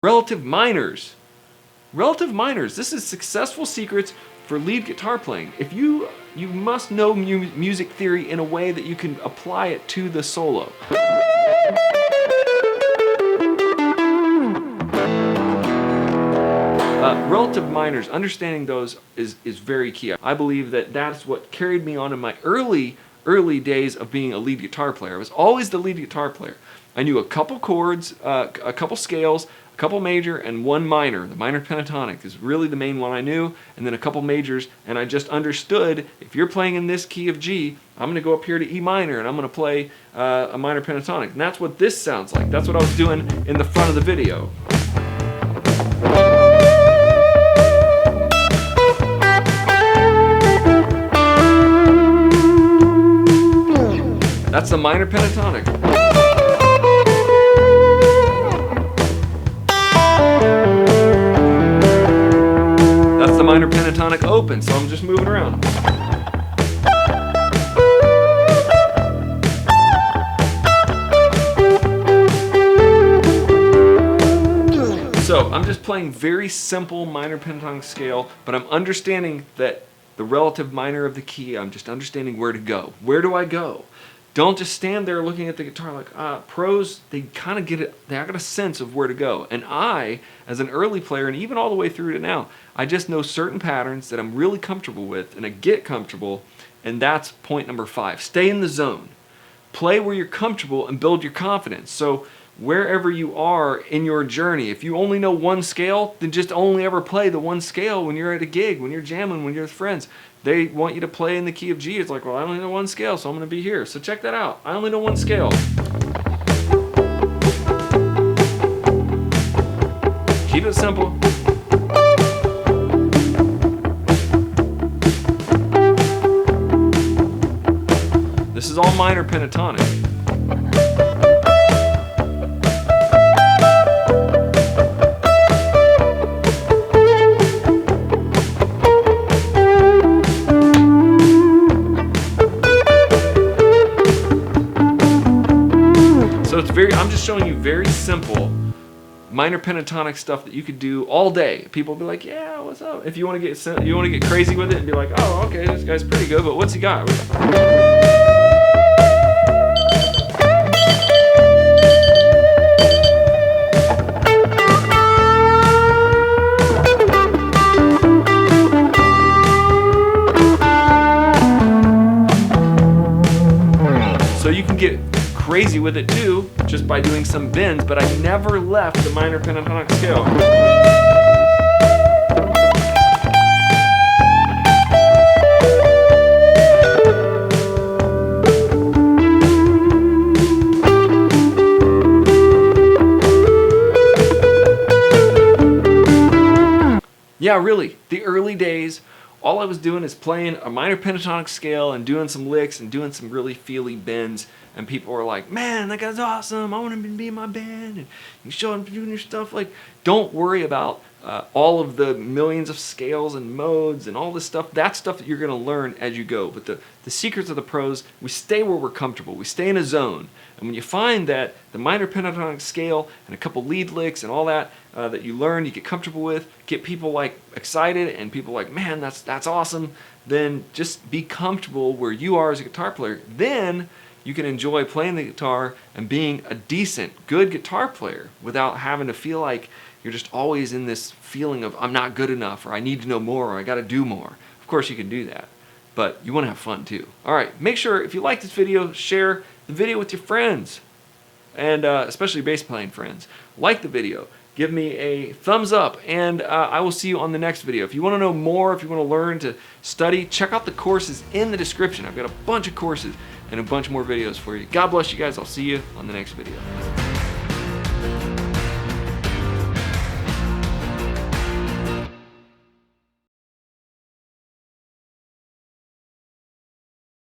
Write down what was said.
Relative minors. Relative minors. This is successful secrets for lead guitar playing. If you must know music theory in a way that you can apply it to the solo. Relative minors, understanding those is very key. I believe that that's what carried me on in my early days of being a lead guitar player. I was always the lead guitar player. I knew a couple chords, a couple scales, a couple major, and one minor. The minor pentatonic is really the main one I knew, and then a couple majors, and I just understood if you're playing in this key of G, I'm going to go up here to E minor, and I'm going to play a minor pentatonic. And that's what this sounds like. That's what I was doing in the front of the video. That's the minor pentatonic. That's the minor pentatonic open, so I'm just moving around. So I'm just playing very simple minor pentatonic scale, but I'm understanding that the relative minor of the key, I'm just understanding where to go. Where do I go? Don't just stand there looking at the guitar like, pros, they kind of get it, they got a sense of where to go. And I, as an early player, and even all the way through to now, I just know certain patterns that I'm really comfortable with, and I get comfortable, and that's point number 5. Stay in the zone. Play where you're comfortable and build your confidence. So wherever you are in your journey, if you only know one scale, then just only ever play the one scale when you're at a gig, when you're jamming, when you're with friends. They want you to play in the key of G. It's like, well, I only know one scale, so I'm going to be here. So check that out. I only know one scale. Keep it simple. This is all minor pentatonic. I'm just showing you very simple minor pentatonic stuff that you could do all day. People will be like, "Yeah, what's up?" If you want to get crazy with it and be like, "Oh, okay, this guy's pretty good, but what's he got?" So you can get crazy with it too, just by doing some bends, but I never left the minor pentatonic scale. Yeah, really, the early days, all I was doing is playing a minor pentatonic scale and doing some licks and doing some really feely bends, and people were like, "Man, that guy's awesome, I want him to be in my band, and you show him doing your stuff." Like, don't worry about all of the millions of scales and modes and all this stuff. That's stuff that you're going to learn as you go. But the secrets of the pros, we stay where we're comfortable. We stay in a zone. And when you find that the minor pentatonic scale and a couple lead licks and all that that you learn, you get comfortable with, get people like excited and people like, "Man, that's awesome," then just be comfortable where you are as a guitar player. Then you can enjoy playing the guitar and being a decent, good guitar player without having to feel like you're just always in this feeling of, "I'm not good enough," or "I need to know more," or "I got to do more." Of course you can do that, but you want to have fun too. All right, make sure if you like this video, share the video with your friends, and especially bass playing friends. Like the video, give me a thumbs up, and I will see you on the next video. If you want to know more, if you want to learn to study, check out the courses in the description. I've got a bunch of courses and a bunch more videos for you. God bless you guys. I'll see you on the next video.